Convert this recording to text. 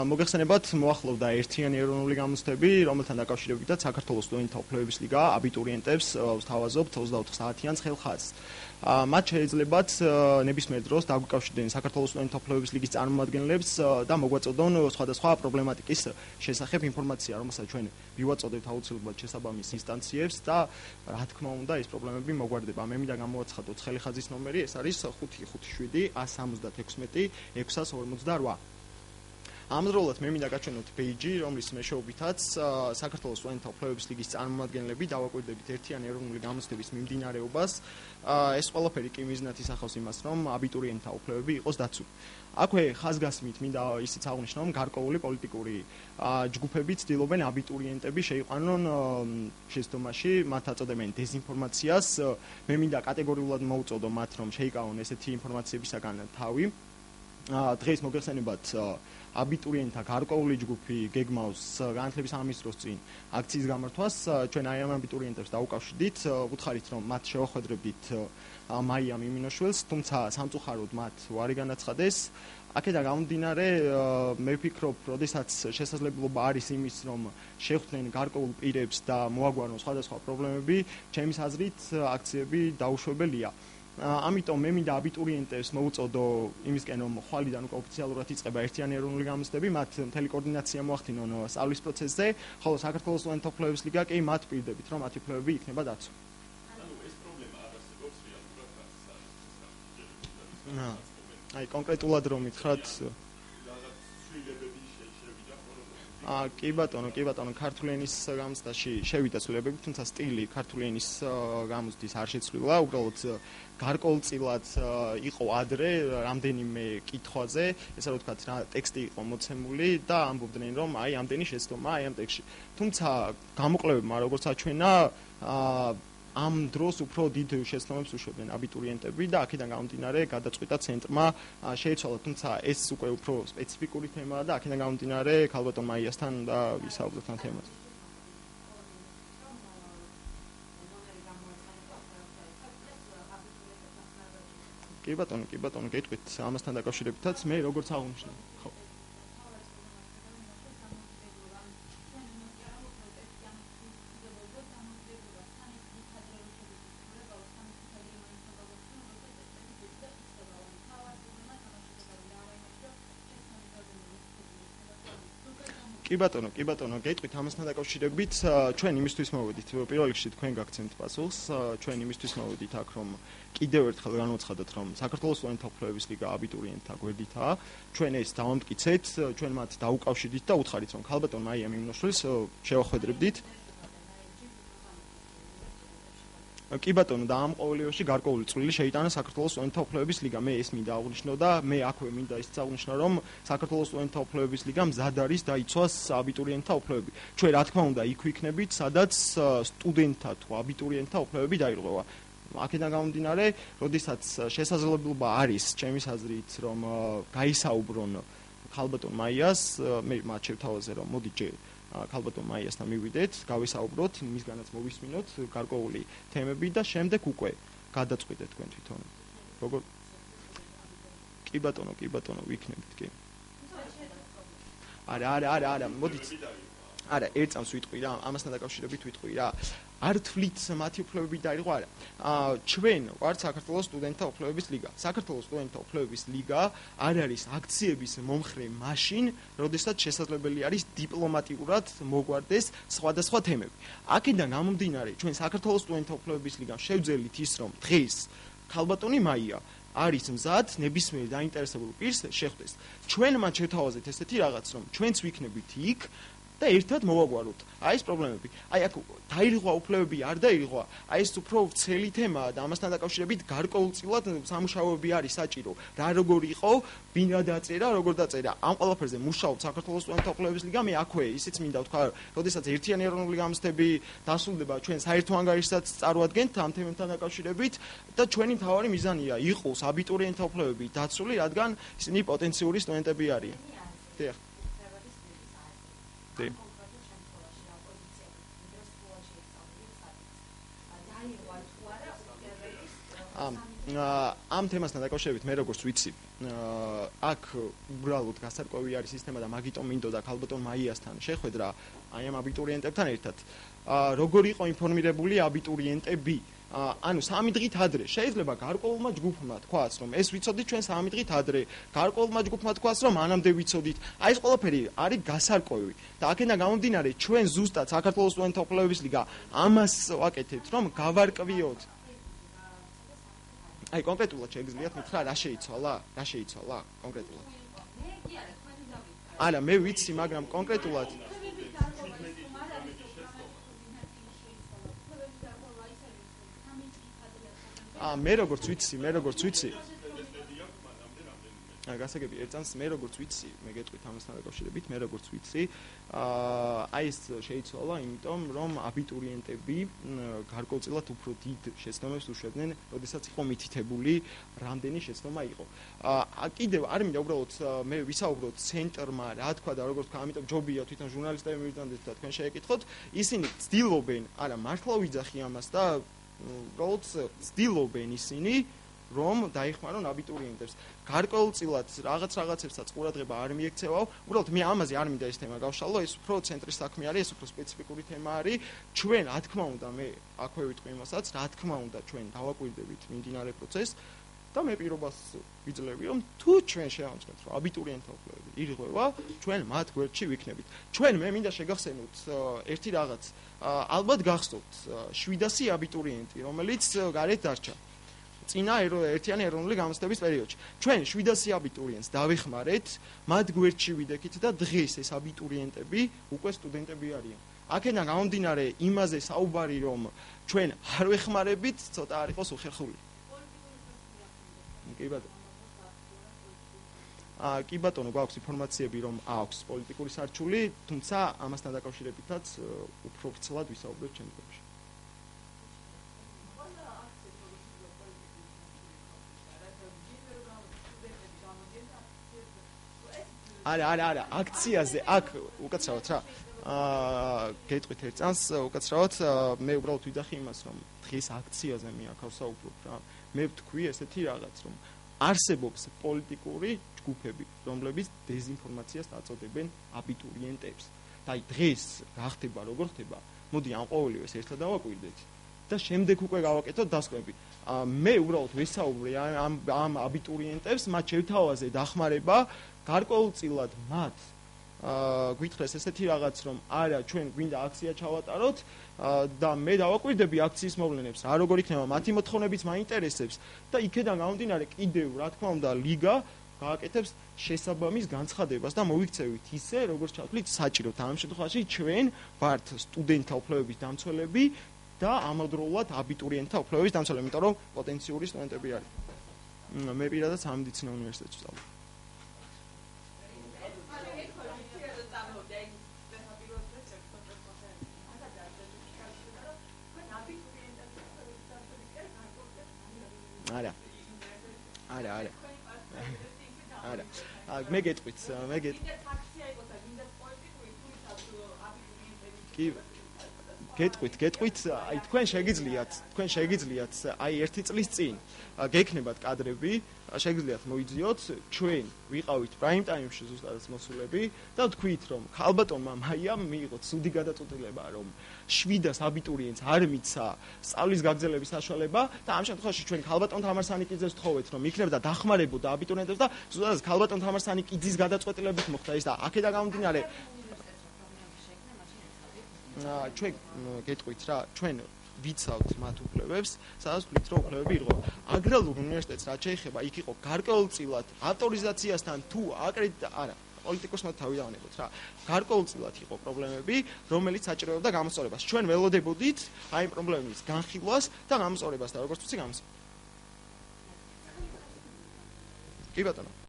მოგეხსენებათ, მოახლოვდა ერთიანი ეროვნული გამოცდები, რომელთან დაკავშირებითაც საქართველოს სტუდენტთა უფლებების ლიგა აბიტურიენტებს ვთავაზობთ 24 საათიან ხელხაზს. მათ შეიძლებათ ნებისმიერ დროს დაგვიკავშირდნენ საქართველოს სტუდენტთა უფლებების ლიგის წარმომადგენლებს და მოგვაწოდონ სხვადასხვა პრობლემატიკის შესახებ ინფორმაცია, რომელსაც ჩვენ მივაწოდებთ აუცილებლად შესაბამის ინსტანციებს და რა თქმა უნდა ეს პრობლემები მოგვარდება. მე მინდა გამოვაცხადოთ ხელხაზის ნომერი, ეს არის 557 176 648. ამავდროულად მე მინდა გაჩვენოთ ბეიჯი, რომლის მეშვეობითაც საქართველოს სტუდენტთა უფლებების ლიგის წარმომადგენლები დავაკვირდებით ერთიანი ეროვნული გამოცდების მიმდინარეობას. ეს ყველაფერი კი მიზნად ისახავს იმას, რომ აბიტურიენტთა უფლებები იყოს დაცული. აქვე ხაზგასმით მინდა ისიც აღვნიშნო, რომ გარკვეული პოლიტიკური ჯგუფები ცდილობენ აბიტურიენტები შეიყვანონ შეცდომაში, მათ აწოდებენ დეზინფორმაციას. მე მინდა კატეგორიულად მოვუწოდო მათ, რომ შეიკავონ ესეთი ინფორმაციებისაგან თავი. დღეს მოგეხსენებათ აბიტურიენტთა გარკვეული ჯგუფი გეგმავს განათლების სამინისტროს წინ აქციის გამართვას. ჩვენ აი ამ აბიტურიენტებს დავუკავშირდით, ვუთხარით, რომ მათ შევახვედრებდით მაია მიმინოშვილს, თუმცა სამწუხაროდ მათ უარი განაცხადეს. აქედან გამომდინარე, მე ვფიქრობ, როდესაც შესაძლებლობა არის იმის, რომ შეხვდნენ გარკვეულ პირებს და მოაგვარონ სხვადასხვა პრობლემები, ჩემის აზრით აქციები დაუშვებელია. ამიტომ მე მინდა აბიტურიენტებს მოვუწოდო იმისკენ, რომ ხვალიდან უკვე ოფიციალურად იწყება ერთიანი ეროვნული გამოცდები, მათ მთელი კოორდინაცია მოახდინონ სწავლის პროცესზე, ხოლო საქართველოს სტუდენტთა უფლებების ლიგა კი მათ პირდებით, რომ მათი უფლებები იქნება დაცული. ეს პრობლემა არ არსებობს რეალურად. აი კონკრეტულად რომ მითხრათ კი ბატონო, ქართული ენის გამოცდაში შევიდა ცვლილებები, თუმცა სტილი ქართული ენის გამოცდის არ შეცვლილა, უბრალოდ გარკვეულწილად იყო ადრე რამდენიმე კითხვაზე, ესე რომ ვთქვათ, რა ტექსტი იყო მოცემული და ამბობდნენ, რომ აი ამდენი შეცდომა აი ამ ტექსტში. თუმცა გამოკვლევებმა როგორც აჩვენა, ამ დროს უფრო დიდ შეცდომებს უშვებდნენ აბიტურიენტები და აქედან გამომდინარე გადაწყვიტა ცენტრმა შეეცვალა, თუმცა ეს უკვე უფრო სპეციფიკური თემაა და აქედან გამომდინარე ქალბატონ მაიასთან და ვისაუბროთ ამ თემაზე. კი ბატონო, გეტყვით ამასთან დაკავშირებითაც მე როგორც აღვნიშნე. ხო. კი ბატონო, გეტყვით ამასთან დაკავშირებით, ჩვენ იმისთვის მოვედით, პირველ რიგში თქვენ გაგცემთ პასუხს, ჩვენ იმისთვის მოვედით აქ, რომ კიდევ ერთხელ განვაცხადოთ, რომ საქართველოს სტუდენტთა უფლებების ლიგა აბიტურიენტთა გვერდითაა, ჩვენ ეს დავამტკიცეთ, ჩვენ მათ დაუკავშირდით და უთხარით, რომ ქალბატონ მაია მიმინოშვილს შევახვედრებდით. კი ბატონო, და ამ ყოველივეში გარკვეული წვლილი შეიტანა საქართველოს სტუდენტთა უფლებების ლიგა. მე ეს მინდა აღვნიშნო და მე აქვე მინდა ისიც აღვნიშნო, რომ საქართველოს სტუდენტთა უფლებების ლიგამ მზად არის დაიცვას აბიტურიენტთა უფლებები. ჩვენ რა თქმა უნდა იქ ვიქნებით, სადაც სტუდენტთა თუ აბიტურიენტთა უფლებები დაირღვევა. აქედან გამომდინარე, როდესაც შესაძლებლობა არის, ჩემის აზრით, რომ გაისაუბრონ ქალბატონ მაიას, მე მათ შევთავაზე, რომ მოდი ჯერ ქალბატონ მაიასთან მივიდეთ, გავისაუბროთ, მისგანაც მოვისმინოთ გარკვეული თემები და შემდეგ უკვე გადაწყვეტეთ თქვენ თვითონ. როგორ კი ბატონო, ვიქნებით კი. არა, მოდით. არა, ერთ წამს ვიტყვი რა, ამასთან დაკავშირებით ვიტყვი რა. არ თვლით მათი უფლებები დაირღვა არა. ჩვენ ვართ საქართველოს სტუდენტთა უფლებების ლიგა. საქართველოს სტუდენტთა უფლებების ლიგა არ არის აქციების მომხრე მაშინ, როდესაც შესაძლებელი არის დიპლომატიურად მოგვარდეს სხვადასხვა თემები. აქედან გამომდინარე, ჩვენ საქართველოს სტუდენტთა უფლებების ლიგამ შევძელით ის, რომ დღეს ქალბატონი მაია არის მზად ნებისმიერ დაინტერესებულ პირს შეხვდეს. ჩვენ მათ შევთავაზეთ ესეთი რაღაც, რომ ჩვენც ვიქნებით იქ და ერთად მოვაგვაროთ. აი ეს პრობლემები. აი აქ დაირღვა უფლებები არ დაირღვა. აი ეს უფრო ვრცელი თემაა და ამასთან დაკავშირებით გარკვეულწილად სამუშაოები არის საჭირო. რა როგორ იყო, ვინ რა დაწერა, როგორ დაწერა. ამ ყველაფერზე მუშაობთ საქართველოს სტუდენტთა უფლებების ლიგა. მე აქვე ისიც მინდა ვთქვა, როდესაც ერთიანი ეროვნული გამოცდები დასრულდება, ჩვენ საერთო ანგარიშსაც წარვადგენთ ამ თემებთან დაკავშირებით და ჩვენი მთავარი მიზანია იყოს აბიტურიენტთა უფლებები დაცული, რადგან ისინი პოტენციური სტუდენტები არიან. დიახ. ამ თემასთან დაკავშირებით მე როგორც ვიცი, აქ უბრალოდ გასარკვევი არის სისტემა და მაგიტომ მინდოდა ქალბატონ მაიასთან შეხვედრა აი ამ აბიტურიენტებთან ერთად. როგორ იყო ინფორმირებული აბიტურიენტები? ანუ 3 დღით ადრე შეიძლება გარკვეულმა ჯგუფმა თქვას, რომ ეს ვიცოდით ჩვენ 3 დღით ადრე, გარკვეულმა ჯგუფმა თქვას, რომ მანამდე ვიცოდით. აი ეს ყველაფერი არის გასარკვევი და აქედან გამომდინარე ჩვენ ზუსტად საქართველოს სტუდენტთა უფლებების ლიგა ამას ვაკეთებთ, რომ გავარკვიოთ. აი კონკრეტულად შეგიძლიათ მითხრა რა შეიცვალა? რა შეიცვალა კონკრეტულად? არა, მე ვიცი, მაგრამ კონკრეტულად მე როგორც ვიცი გასაგები ერთანს მე როგორც ვიცი მე გეტყვით ამასთან დაკავშირებით მე როგორც ვიცი აი ეს შეიცვალა იმიტომ რომ აბიტურიენტები გარკვეულწილად უფრო დიდ შეცდომებს უშვებდნენ როდესაც იყო მითითებული რამდენი შეცდომა იყო კიდევ არ მინდა უბრალოდ მე ვისაუბროთ ცენტრმა რა თქვა და როგორც თქვა ამიტომ ჯობია თვითონ ჟურნალისტები მივიდანდეთ და თქვენ შეეკითხოთ ისინი ცდილობენ არა მართლა ვიძახი ამას და უბრალოდ ცდილობენ ისინი რომ დაიხმარონ აბიტურიენტებს. გარკვეულწილად რაღაცებსაც ყურადღება არ მიექცევავ. უბრალოდ მე ამაზე არ მინდა ეს თემა გავშალო, ეს უფრო ცენტრის საქმე არის, ეს უფრო სპეციფიკური თემა არის. ჩვენ, რა თქმა უნდა, მე აქვე ვიტყვი იმასაც, რა თქმა უნდა, ჩვენ დავაკვირდებით მიმდინარე პროცესს და მე პირობას ვიძლევი, რომ თუ ჩვენ შევამჩნევთ, რომ აბიტურიენტთა უფლებები ირღვევა, ჩვენ მათ გვერდში ვიქნებით. ჩვენ მე მინდა შეგახსენოთ ერთი რაღაც. ალბათ გახსოვთ 700 აბიტურიენტი, რომელიც გარეთ დარჩა. წინა ერთიანი ეროვნული გამოცდების პერიოდში. ჩვენ 700 აბიტურიენტს დავეხმარეთ, მათ გვერდში ვიდექით და დღეს ეს აბიტურიენტები უკვე სტუდენტები არიან. აქედან გამომდინარე იმაზე საუბარი, რომ ჩვენ არ ვეხმარებით, ცოტა არ იყოს უხერხული. კი ბატონო, გვაქვს ინფორმაციები, რომ აქვს პოლიტიკური სარჩული, თუმცა ამასთან დაკავშირებითაც უფრო ვრცლად ვისაუბრებთ შემდგომში. არა, აქციაზე, აქ უკაცრავად რა. გეტყვით ერთ წამს, უკაცრავად, მე უბრალოდ ვიდახი იმას, რომ დღეს აქციაზე მე აქ ვსაუბრობ რა. მე ვთქვი ესეთი რაღაც, რომ არსებობს პოლიტიკური ჯგუფები, რომლებიც დეზინფორმაციას აწოდებენ აბიტურიენტებს. და აი დღეს რა ხდება, როგორ ხდება? მოდი ამ ყოველივეს ერთად დავაკვირდეთ და შემდეგ უკვე გავაკეთოთ დასკვნები. მე უბრალოდ ვესაუბრე ამ აბიტურიენტებს, მათ შევთავაზე დახმარება გარკვეულწილად მათ გვითხრეს ესეთი რაღაც, რომ არა, ჩვენ გვინდა აქცია ჩავატაროთ და მე დავაკვირდები აქციის მოვლენებს, რა როგორ იქნება, მათი მოთხოვნებიც მაინტერესებს და იქედან გამომდინარე კიდევ, რა თქმა უნდა, ლიგა გააკეთებს შესაბამის განცხადებას და მოვიქცევით ისე, როგორც ჩავთვლით საჭიროდ. ამ შემთხვევაში ჩვენ ვართ სტუდენტთა უფლებების დამცველები და ამავდროულად აბიტურიენტთა უფლებების დამცველები, იმიტომ რომ პოტენციური სტუდენტები არის. მე პირადად სამედიცინო უნივერსიტეტში ვსწავლობ. არა. მე გეტყვით. კი გეტყვით, აი თქვენ შეგიძლიათ აი 1 წლის წინ გექნებათ კადრები, შეგიძლიათ მოიძიოთ, ჩვენ ვიყავით პრაიმ ტაიმში ზუსტად მოსულები და თქვით, რომ ქალბატონმა მაიამ მიიღო ცუდი გადაწყვეტილება, რომ 700 აბიტურიენტს არ მიცა სწავლის გაგრძელების საშუალება და ამ შემთხვევაში ჩვენ ქალბატონ თამარ სანიკიძეს ვთხოვეთ, რომ იქნებოდა დახმარებოდა აბიტურიენტებს და ზუსტად ქალბატონ თამარ სანიკიძის გადაწყვეტილებით მოხდა ეს და აქედან გამომდინარე ჩვენ გეტყვით რა, ჩვენ ვიცავთ მათ უფლებებს, სადაც ვთქვით, რომ უფლებები ირღვევა. აგრარულ უნივერსიტეტს რაც შეეხება, იქ იყო გარკვეულწილად ავტორიზაციასთან თუ არა, პოლიტიკოსმა თავი დავანებოთ რა. გარკვეულწილად იყო პრობლემები, რომელიც საჭიროებდა გამოსწორებას. ჩვენ ველოდებოდით აი ამ პრობლემების განხილვას და გამოსწორებას და როგორც ვთქვი, გამოსწორებას. კი ბატონო.